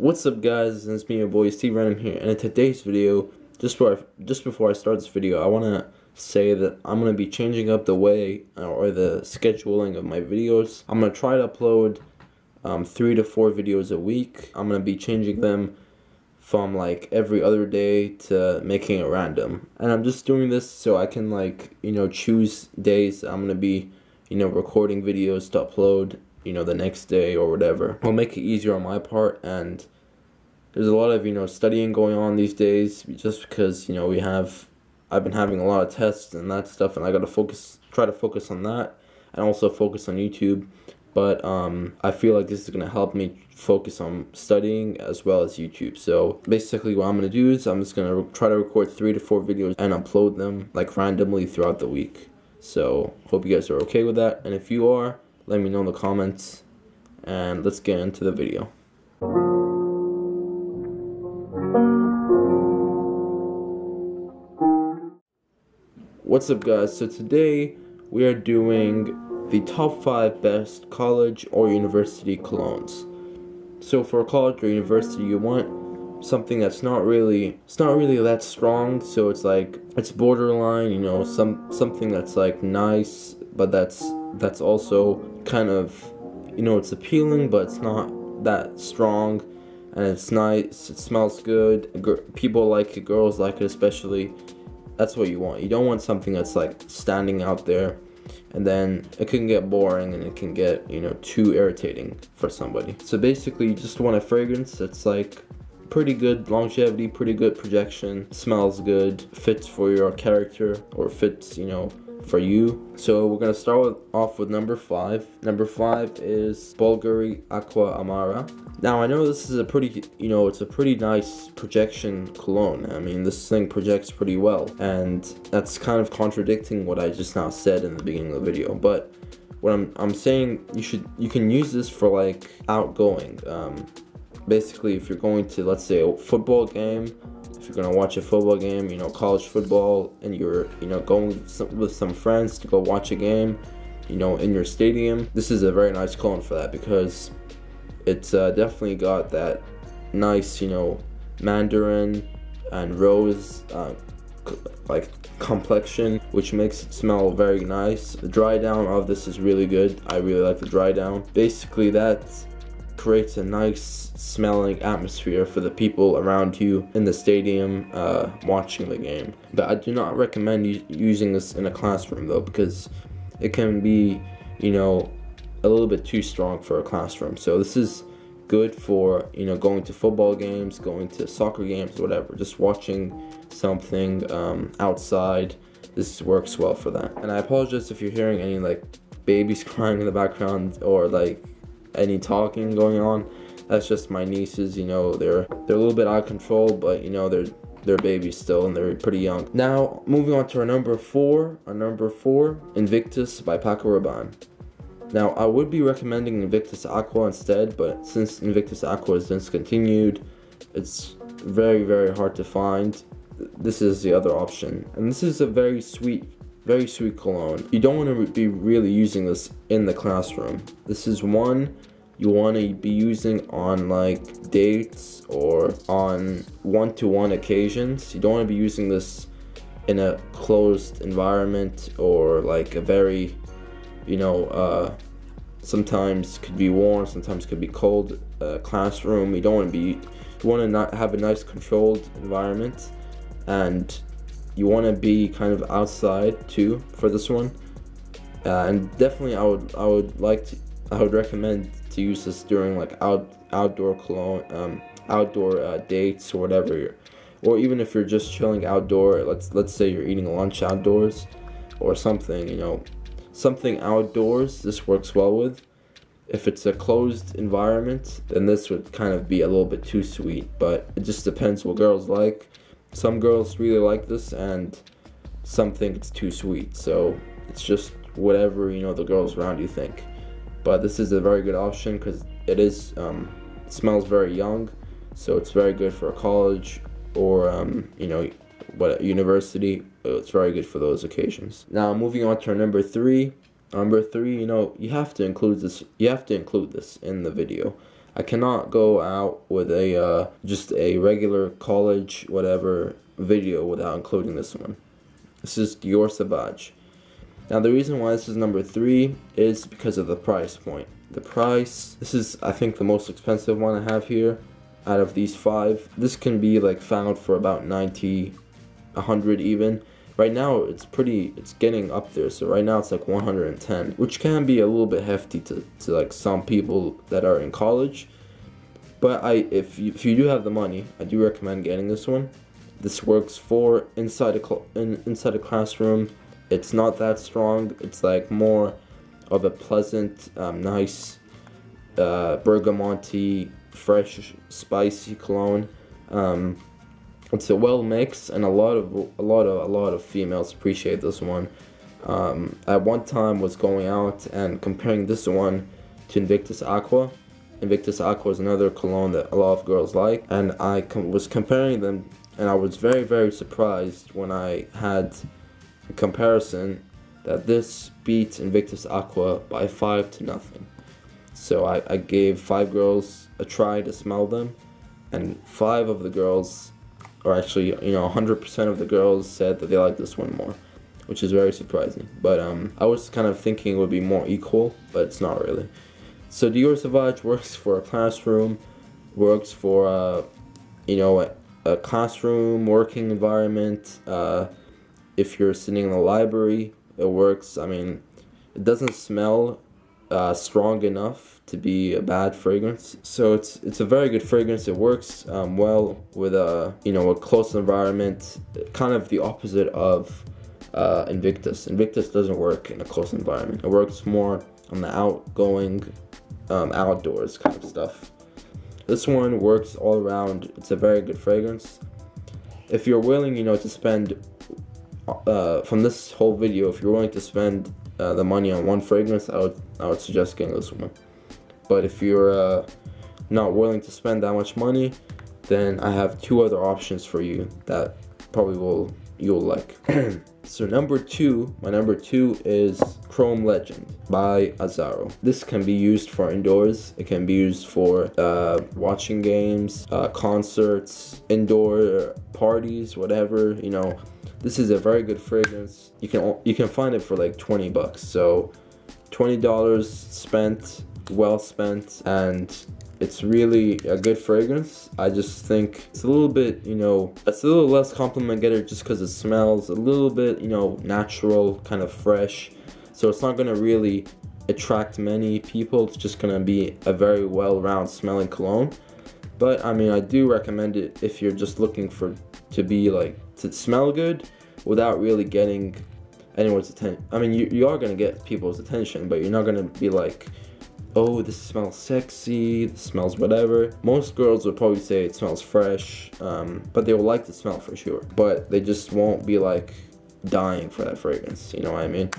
What's up, guys? It's me, your boy SteveRandom here, and in today's video, just before I start this video, I want to say that I'm going to be changing up the way or the scheduling of my videos. I'm going to try to upload 3 to 4 videos a week. I'm going to be changing them from like every other day to making it random, and I'm just doing this so I can choose days I'm going to be recording videos to upload the next day or whatever. I'll make it easier on my part, and there's a lot of studying going on these days, just because I've been having a lot of tests and that stuff, and I gotta try to focus on that, and also focus on YouTube. But I feel like this is gonna help me focus on studying as well as YouTube. So basically what I'm gonna do is I'm just gonna try to record 3 to 4 videos and upload them like randomly throughout the week. So hope you guys are okay with that, and if you are, let me know in the comments, and let's get into the video. What's up, guys? So today we are doing the top 5 best college or university colognes. So for a college or university, you want something that's not really that strong, so it's borderline, something that's like nice, but that's also kind of, it's appealing, but it's not that strong, and it's nice, it smells good, people like it, girls like it especially. That's what you want. You don't want something that's like standing out there, and then it can get boring and it can get too irritating for somebody. So basically you just want a fragrance that's like pretty good longevity, pretty good projection, smells good, fits for your character, or fits for you. So we're gonna start off with number 5. Number 5 is Bulgari Aqua Amara. Now I know this is a pretty, it's a pretty nice projection cologne. I mean, this thing projects pretty well, and that's kind of contradicting what I just now said in the beginning of the video. But what I'm saying, you can use this for like outgoing. Basically, if you're going to, let's say, a football game. If you're gonna watch a football game, college football, and you're going with some friends to go watch a game, in your stadium, this is a very nice cologne for that, because it's definitely got that nice mandarin and rose like complexion, which makes it smell very nice. The dry down of this is really good. I really like the dry down. Basically that creates a nice smelling atmosphere for the people around you in the stadium watching the game. But I do not recommend using this in a classroom though, because it can be a little bit too strong for a classroom. So this is good for going to football games, going to soccer games, whatever, just watching something outside. This works well for that. And I apologize if you're hearing any like babies crying in the background, or like any talking going on. That's just my nieces. They're a little bit out of control, but they're babies still, and they're pretty young. Now moving on to our number 4. Our number 4, Invictus by Paco Rabanne. Now I would be recommending Invictus Aqua instead, but since Invictus Aqua is discontinued, it's very, very hard to find. This is the other option, and this is a very sweet cologne. You don't want to be really using this in the classroom. This is one you want to be using on like dates or on one-to-one occasions. You don't want to be using this in a closed environment, or like a very sometimes could be warm, sometimes could be cold classroom. You want to not have a nice controlled environment, and you want to be kind of outside too for this one. And definitely I would recommend to use this during like outdoor cologne, outdoor dates or whatever, or even if you're just chilling outdoor. Let's say you're eating lunch outdoors or something, something outdoors. This works well with. If it's a closed environment, then this would kind of be a little bit too sweet, but it just depends what girls like. Some girls really like this, and some think it's too sweet, so it's just whatever the girls around you think. But this is a very good option, because it smells very young, so it's very good for a college or university. It's very good for those occasions. Now moving on to our number 3. Number 3, you have to include this. You have to include this in the video. I cannot go out with a just a regular college whatever video without including this one. This is Dior Sauvage. Now the reason why this is number 3 is because of the price point. The price, this is I think the most expensive one I have here out of these 5. This can be like found for about 90, 100 even. Right now it's getting up there, so right now it's like 110, which can be a little bit hefty to like some people that are in college. But if you do have the money, I do recommend getting this one. This works for inside a classroom. It's not that strong. It's like more of a pleasant, nice, bergamonte, fresh, spicy cologne. It's a well mix, and a lot of females appreciate this one. At one time was going out and comparing this one to Invictus Aqua. Invictus Aqua is another cologne that a lot of girls like, and I was comparing them, and I was very, very surprised when I had a comparison that this beats Invictus Aqua by 5-0. So I gave 5 girls a try to smell them, and 5 of the girls, or actually 100% of the girls, said that they like this one more, which is very surprising. But I was kind of thinking it would be more equal, but it's not really. So Dior Sauvage works for a classroom, works for a classroom working environment. If you're sitting in the library, it works. I mean, it doesn't smell strong enough to be a bad fragrance, so it's a very good fragrance. It works well with a close environment, kind of the opposite of Invictus. Invictus doesn't work in a close environment. It works more on the outgoing, outdoors kind of stuff. This one works all around. It's a very good fragrance. If you're willing, to spend from this whole video, if you're willing to spend the money on one fragrance, I would suggest getting this one. But if you're not willing to spend that much money, then I have 2 other options for you that probably you'll like. So my number 2 is Chrome Legend by Lazaro. This can be used for indoors. It can be used for watching games, concerts, indoor parties, whatever. This is a very good fragrance. You can find it for like $20. So $20 spent, well spent, and it's really a good fragrance. I just think it's a little bit, it's a little less compliment getter just because it smells a little bit, natural, kind of fresh. So it's not gonna really attract many people. It's just gonna be a very well-rounded smelling cologne. But I mean, I do recommend it if you're just looking to smell good without really getting anyone's attention. I mean, you are gonna get people's attention, but you're not gonna be like, oh, this smells sexy, this smells whatever. Most girls would probably say it smells fresh, but they will like the smell for sure. But they just won't be like dying for that fragrance, you know what I mean?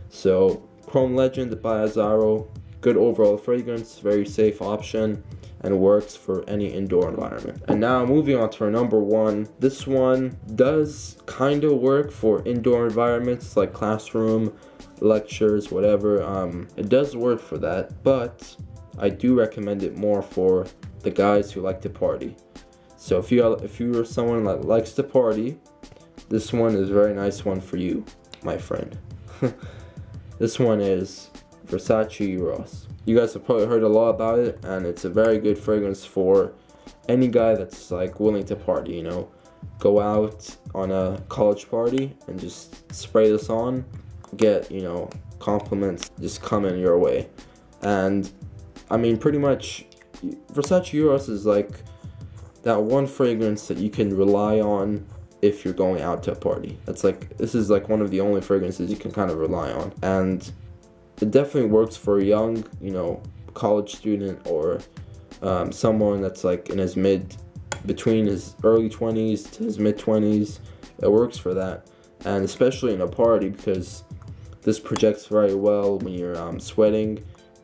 So Chrome Legend by Lazaro, good overall fragrance, very safe option, and works for any indoor environment. And now moving on to our number 1. This one does kind of work for indoor environments like classroom, lectures, whatever. It does work for that, but I do recommend it more for the guys who like to party. So if you're someone that likes to party, this one is a very nice one for you, my friend. This one is Versace Eros. You guys have probably heard a lot about it, and it's a very good fragrance for any guy that's like willing to party, go out on a college party and just spray this on, get compliments just coming your way. And I mean, pretty much Versace Eros is like that one fragrance that you can rely on if you're going out to a party. This is like one of the only fragrances you can kind of rely on, and it definitely works for a young, college student or someone that's like in his between his early 20s to his mid 20s. It works for that, and especially in a party, because this projects very well when you're sweating.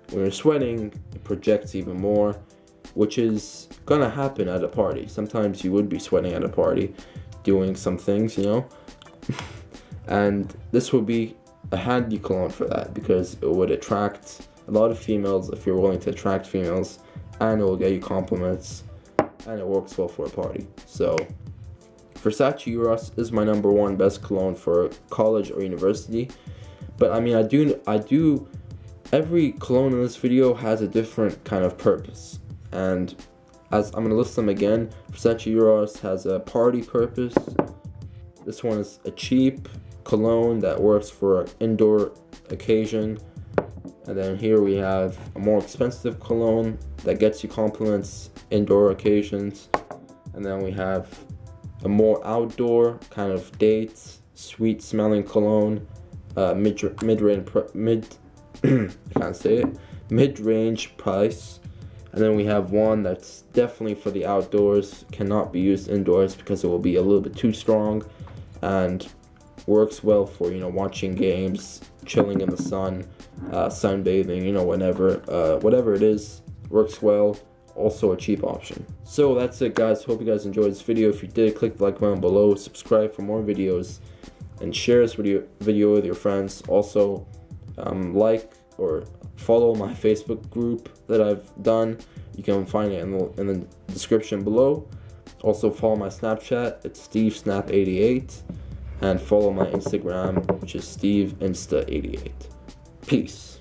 When you're sweating, it projects even more, which is gonna happen at a party. Sometimes you would be sweating at a party, doing some things, and this would be a handy cologne for that, because it would attract a lot of females if you're willing to attract females, and it will get you compliments, and it works well for a party. So Versace Eros is my #1 best cologne for college or university. But I mean, I do every cologne in this video has a different kind of purpose, and as I'm gonna list them again. Versace Eros has a party purpose. This one is a cheap cologne that works for an indoor occasion. And then here we have a more expensive cologne that gets you compliments, indoor occasions. And then we have a more outdoor kind of dates, sweet smelling cologne, mid-range price. And then we have one that's definitely for the outdoors, cannot be used indoors because it will be a little bit too strong, and works well for, you know, watching games, chilling in the sun, sunbathing, you know, whatever it is, works well. Also a cheap option. So that's it, guys. Hope you guys enjoyed this video. If you did, click the like button below, subscribe for more videos, and share this video with your friends. Also, like or follow my Facebook group that I've done. You can find it in the description below. Also follow my Snapchat, it's SteveSnap88, and follow my Instagram, which is SteveInsta88. Peace.